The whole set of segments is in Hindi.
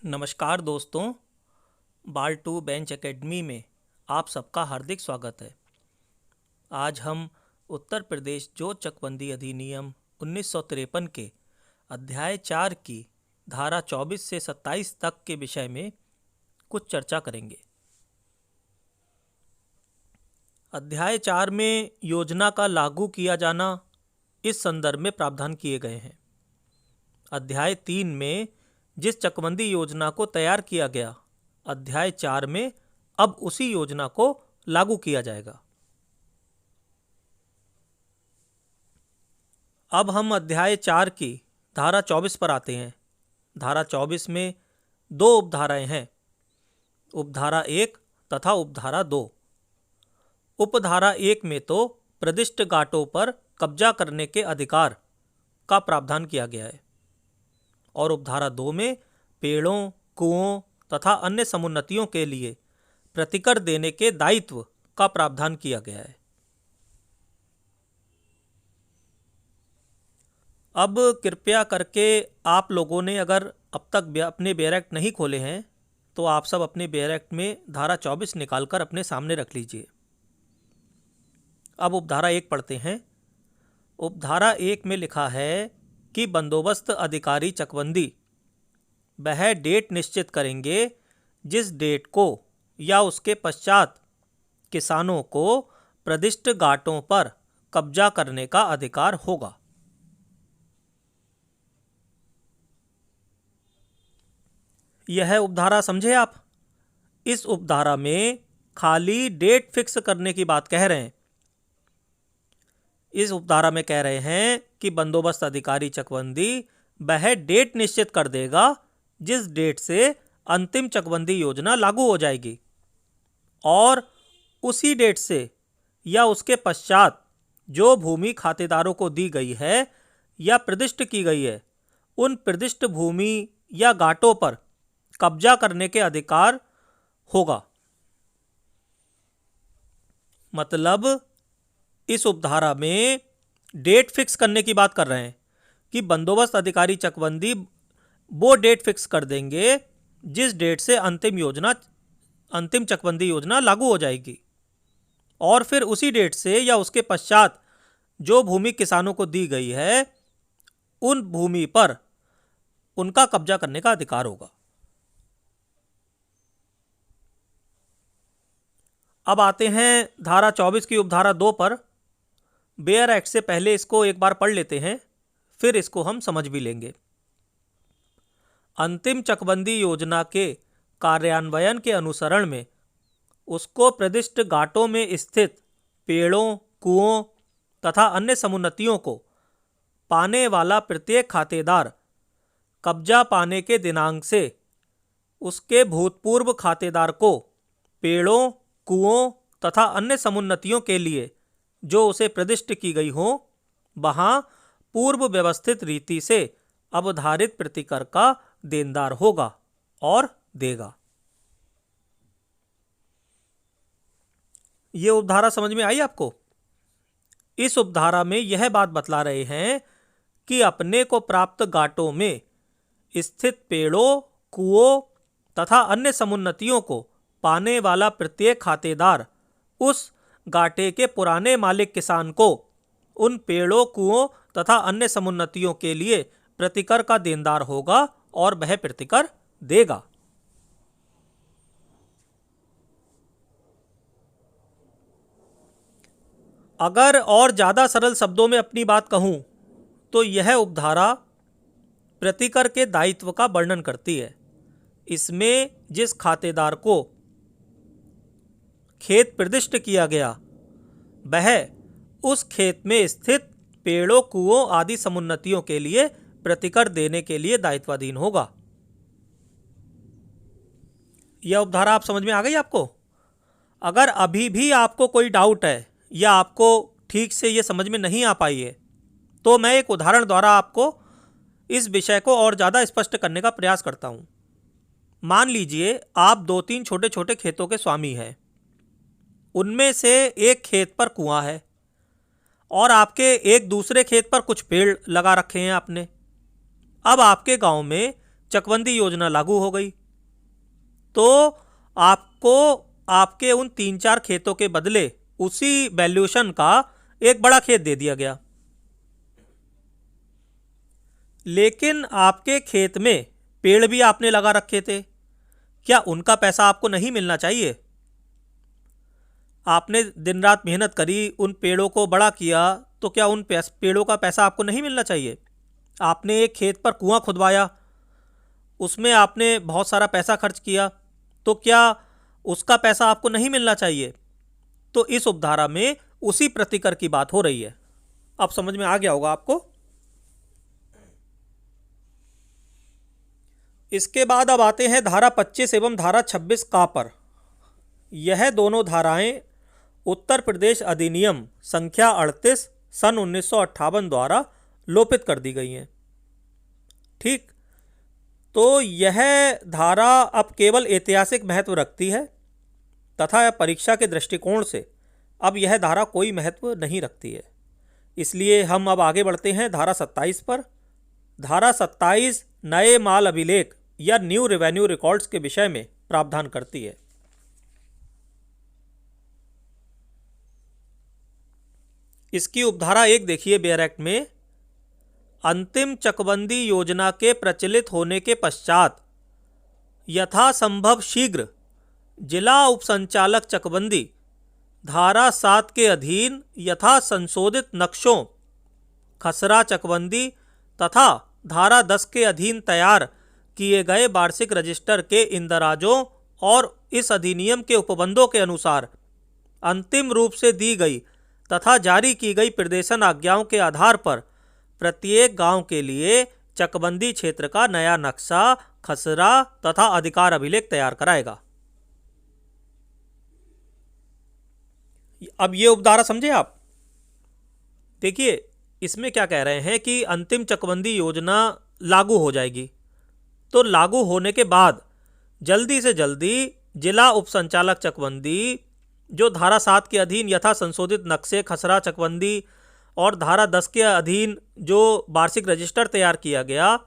नमस्कार दोस्तों, बाल टू बेंच एकेडमी में आप सबका हार्दिक स्वागत है। आज हम उत्तर प्रदेश जोत चकबंदी अधिनियम 1953 के अध्याय 4 की धारा 24 से 27 तक के विषय में कुछ चर्चा करेंगे। अध्याय 4 में योजना का लागू किया जाना इस संदर्भ में प्रावधान किए गए हैं। अध्याय 3 में जिस चकबंदी योजना को तैयार किया गया, अध्याय 4 में अब उसी योजना को लागू किया जाएगा। अब हम अध्याय 4 की धारा 24 पर आते हैं। धारा 24 में दो उपधाराएं हैं, उपधारा 1 तथा उपधारा 2। उपधारा 1 में तो प्रदिष्ट घाटों पर कब्जा करने के अधिकार का प्रावधान किया गया है और उपधारा 2 में पेड़ों, कुओं तथा अन्य समुन्नतियों के लिए प्रतिकर देने के दायित्व का प्रावधान किया गया है। अब कृपया करके आप लोगों ने अगर अब तक अपने बेयरैक्ट नहीं खोले हैं तो आप सब अपने बेयरैक्ट में धारा 24 निकालकर अपने सामने रख लीजिए। अब उपधारा 1 पढ़ते हैं। उपधारा 1 में लिखा है कि बंदोबस्त अधिकारी चकबंदी वह डेट निश्चित करेंगे जिस डेट को या उसके पश्चात किसानों को प्रदिष्ट घाटों पर कब्जा करने का अधिकार होगा। यह उपधारा समझे आप। इस उपधारा में खाली डेट फिक्स करने की बात कह रहे हैं। इस उपधारा में कह रहे हैं कि बंदोबस्त अधिकारी चकबंदी वह डेट निश्चित कर देगा जिस डेट से अंतिम चकबंदी योजना लागू हो जाएगी और उसी डेट से या उसके पश्चात जो भूमि खातेदारों को दी गई है या प्रदिष्ट की गई है, उन प्रदिष्ट भूमि या घाटों पर कब्जा करने के अधिकार होगा। मतलब इस उपधारा में डेट फिक्स करने की बात कर रहे हैं कि बंदोबस्त अधिकारी चकबंदी वो डेट फिक्स कर देंगे जिस डेट से अंतिम चकबंदी योजना लागू हो जाएगी और फिर उसी डेट से या उसके पश्चात जो भूमि किसानों को दी गई है उन भूमि पर उनका कब्जा करने का अधिकार होगा। अब आते हैं धारा 24 की उपधारा 2 पर। बेयर एक्ट से पहले इसको एक बार पढ़ लेते हैं, फिर इसको हम समझ भी लेंगे। अंतिम चकबंदी योजना के कार्यान्वयन के अनुसरण में उसको प्रदिष्ट घाटों में स्थित पेड़ों, कुओं तथा अन्य समुन्नतियों को पाने वाला प्रत्येक खातेदार कब्जा पाने के दिनांक से उसके भूतपूर्व खातेदार को पेड़ों, कुओं तथा अन्य समुन्नतियों के लिए जो उसे प्रदिष्ट की गई हो, वहां पूर्व व्यवस्थित रीति से अवधारित प्रतिकर का देनदार होगा और देगा। यह उपधारा समझ में आई आपको। इस उपधारा में यह बात बतला रहे हैं कि अपने को प्राप्त घाटों में स्थित पेड़ों, कुओं तथा अन्य समुन्नतियों को पाने वाला प्रत्येक खातेदार उस घाटे के पुराने मालिक किसान को उन पेड़ों, कुओं तथा अन्य समुन्नतियों के लिए प्रतिकर का देनदार होगा और वह प्रतिकर देगा। अगर और ज्यादा सरल शब्दों में अपनी बात कहूं तो यह उपधारा प्रतिकर के दायित्व का वर्णन करती है। इसमें जिस खातेदार को खेत प्रदिष्ट किया गया वह उस खेत में स्थित पेड़ों, कुओं आदि समुन्नतियों के लिए प्रतिकर देने के लिए दायित्वाधीन होगा। यह उपधारा आप समझ में आ गई आपको। अगर अभी भी आपको कोई डाउट है या आपको ठीक से यह समझ में नहीं आ पाई है तो मैं एक उदाहरण द्वारा आपको इस विषय को और ज़्यादा स्पष्ट करने का प्रयास करता हूं। मान लीजिए आप 2-3 छोटे छोटे खेतों के स्वामी हैं। उनमें से एक खेत पर कुआं है और आपके एक दूसरे खेत पर कुछ पेड़ लगा रखे हैं आपने। अब आपके गांव में चकबंदी योजना लागू हो गई, तो आपको आपके उन 3-4 खेतों के बदले उसी वैल्यूएशन का एक बड़ा खेत दे दिया गया। लेकिन आपके खेत में पेड़ भी आपने लगा रखे थे, क्या उनका पैसा आपको नहीं मिलना चाहिए? आपने दिन रात मेहनत करी, उन पेड़ों को बड़ा किया, तो क्या उन पेड़ों का पैसा आपको नहीं मिलना चाहिए? आपने एक खेत पर कुआं खुदवाया, उसमें आपने बहुत सारा पैसा खर्च किया, तो क्या उसका पैसा आपको नहीं मिलना चाहिए? तो इस उपधारा में उसी प्रतिकर की बात हो रही है। अब समझ में आ गया होगा आपको। इसके बाद अब आते हैं धारा 25 एवं धारा 26 का पर। यह दोनों धाराएं उत्तर प्रदेश अधिनियम संख्या 38 सन 1958 द्वारा लोपित कर दी गई हैं। ठीक, तो यह धारा अब केवल ऐतिहासिक महत्व रखती है तथा परीक्षा के दृष्टिकोण से अब यह धारा कोई महत्व नहीं रखती है। इसलिए हम अब आगे बढ़ते हैं धारा 27 पर। धारा 27 नए माल अभिलेख या न्यू रेवेन्यू रिकॉर्ड्स के विषय में प्रावधान करती है। इसकी उपधारा 1 देखिए बेयर एक्ट में, अंतिम चकबंदी योजना के प्रचलित होने के पश्चात यथासंभव शीघ्र जिला उपसंचालक चकबंदी धारा 7 के अधीन यथा संशोधित नक्शों खसरा चकबंदी तथा धारा 10 के अधीन तैयार किए गए वार्षिक रजिस्टर के इंदराजों और इस अधिनियम के उपबंधों के अनुसार अंतिम रूप से दी गई तथा जारी की गई प्रदेशन आज्ञाओं के आधार पर प्रत्येक गांव के लिए चकबंदी क्षेत्र का नया नक्शा, खसरा तथा अधिकार अभिलेख तैयार कराएगा। अब ये उपधारा समझे आप। देखिए इसमें क्या कह रहे हैं कि अंतिम चकबंदी योजना लागू हो जाएगी, तो लागू होने के बाद जल्दी से जल्दी जिला उपसंचालक चकबंदी जो धारा 7 के अधीन यथा संशोधित नक्शे, खसरा चकबंदी और धारा 10 के अधीन जो वार्षिक रजिस्टर तैयार किया गया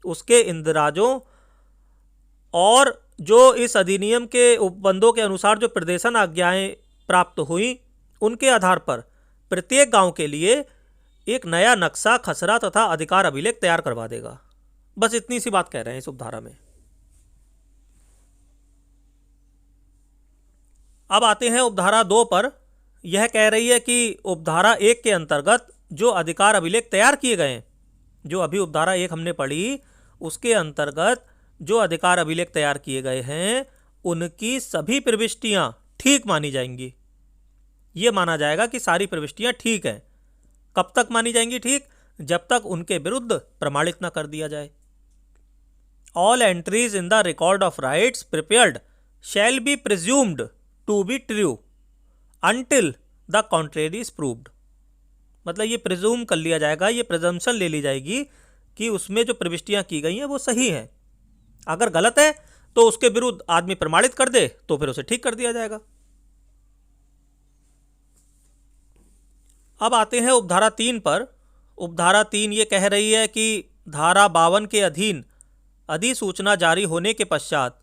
उसके इंदराजों और जो इस अधिनियम के उपबंधों के अनुसार जो प्रदेशन आज्ञाएं प्राप्त हुई उनके आधार पर प्रत्येक गांव के लिए एक नया नक्शा, खसरा तथा अधिकार अभिलेख तैयार करवा देगा। बस इतनी सी बात कह रहे हैं इस उपधारा में। अब आते हैं उपधारा 2 पर। यह कह रही है कि उपधारा 1 के अंतर्गत जो अधिकार अभिलेख तैयार किए गए हैं, जो अभी उपधारा 1 हमने पढ़ी उसके अंतर्गत जो अधिकार अभिलेख तैयार किए गए हैं उनकी सभी प्रविष्टियां ठीक मानी जाएंगी। ये माना जाएगा कि सारी प्रविष्टियां ठीक हैं। कब तक मानी जाएंगी ठीक? जब तक उनके विरुद्ध प्रमाणित न कर दिया जाए। All entries in the record of rights prepared shall be presumed to be true until the contrary is proved. मतलब ये प्रिज्यूम कर लिया जाएगा, ये प्रिजम्पशन ले ली जाएगी कि उसमें जो प्रविष्टियां की गई हैं वो सही हैं। अगर गलत है तो उसके विरुद्ध आदमी प्रमाणित कर दे तो फिर उसे ठीक कर दिया जाएगा। अब आते हैं उपधारा 3 पर। उपधारा 3 ये कह रही है कि धारा 52 के अधीन अधिसूचना जारी होने के पश्चात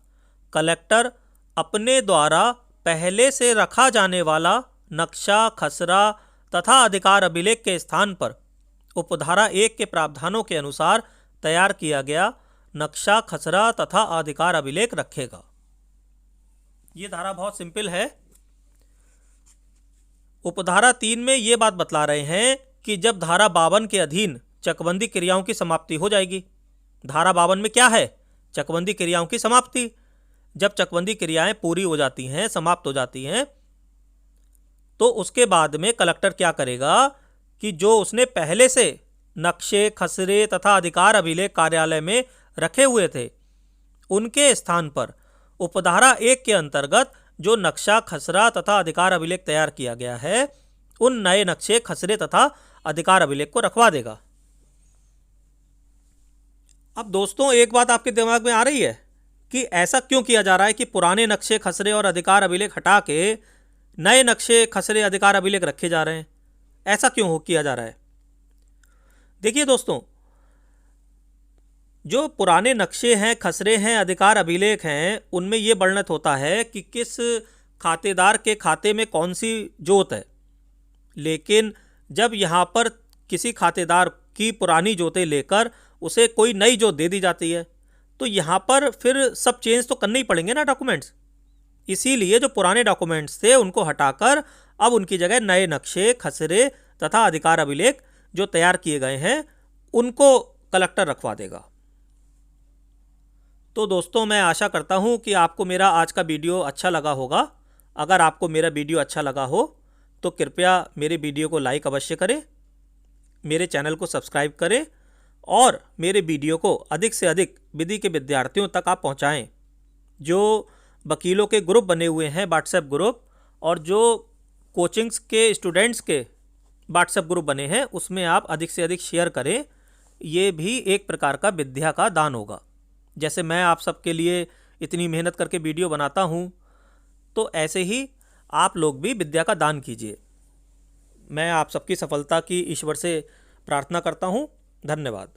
कलेक्टर अपने द्वारा पहले से रखा जाने वाला नक्शा, खसरा तथा अधिकार अभिलेख के स्थान पर उपधारा 1 के प्रावधानों के अनुसार तैयार किया गया नक्शा, खसरा तथा अधिकार अभिलेख रखेगा। ये धारा बहुत सिंपल है। उपधारा 3 में ये बात बतला रहे हैं कि जब धारा 52 के अधीन चकबंदी क्रियाओं की समाप्ति हो जाएगी। धारा 52 में क्या है? चकबंदी क्रियाओं की समाप्ति। जब चकबंदी क्रियाएं पूरी हो जाती हैं, समाप्त हो जाती हैं, तो उसके बाद में कलेक्टर क्या करेगा कि जो उसने पहले से नक्शे, खसरे तथा अधिकार अभिलेख कार्यालय में रखे हुए थे उनके स्थान पर उपधारा 1 के अंतर्गत जो नक्शा, खसरा तथा अधिकार अभिलेख तैयार किया गया है उन नए नक्शे, खसरे तथा अधिकार अभिलेख को रखवा देगा। अब दोस्तों एक बात आपके दिमाग में आ रही है कि ऐसा क्यों किया जा रहा है कि पुराने नक्शे, खसरे और अधिकार अभिलेख हटा के नए नक्शे, खसरे, अधिकार अभिलेख रखे जा रहे हैं? ऐसा क्यों किया जा रहा है? देखिए दोस्तों, जो पुराने नक्शे हैं, खसरे हैं, अधिकार अभिलेख हैं, उनमें ये वर्णित होता है कि किस खातेदार के खाते में कौन सी जोत है। लेकिन जब यहाँ पर किसी खातेदार की पुरानी जोतें लेकर उसे कोई नई जोत दे दी जाती है, तो यहाँ पर फिर सब चेंज तो करने ही पड़ेंगे ना डॉक्यूमेंट्स। इसीलिए जो पुराने डॉक्यूमेंट्स थे उनको हटाकर अब उनकी जगह नए नक्शे, खसरे तथा अधिकार अभिलेख जो तैयार किए गए हैं उनको कलेक्टर रखवा देगा। तो दोस्तों, मैं आशा करता हूँ कि आपको मेरा आज का वीडियो अच्छा लगा होगा। अगर आपको मेरा वीडियो अच्छा लगा हो तो कृपया मेरे वीडियो को लाइक अवश्य करें, मेरे चैनल को सब्सक्राइब करें और मेरे वीडियो को अधिक से अधिक विधि के विद्यार्थियों तक आप पहुँचाएँ। जो वकीलों के ग्रुप बने हुए हैं, व्हाट्सएप ग्रुप, और जो कोचिंग्स के स्टूडेंट्स के व्हाट्सएप ग्रुप बने हैं, उसमें आप अधिक से अधिक शेयर करें। ये भी एक प्रकार का विद्या का दान होगा। जैसे मैं आप सबके लिए इतनी मेहनत करके वीडियो बनाता हूँ, तो ऐसे ही आप लोग भी विद्या का दान कीजिए। मैं आप सबकी सफलता की ईश्वर से प्रार्थना करता हूँ। धन्यवाद।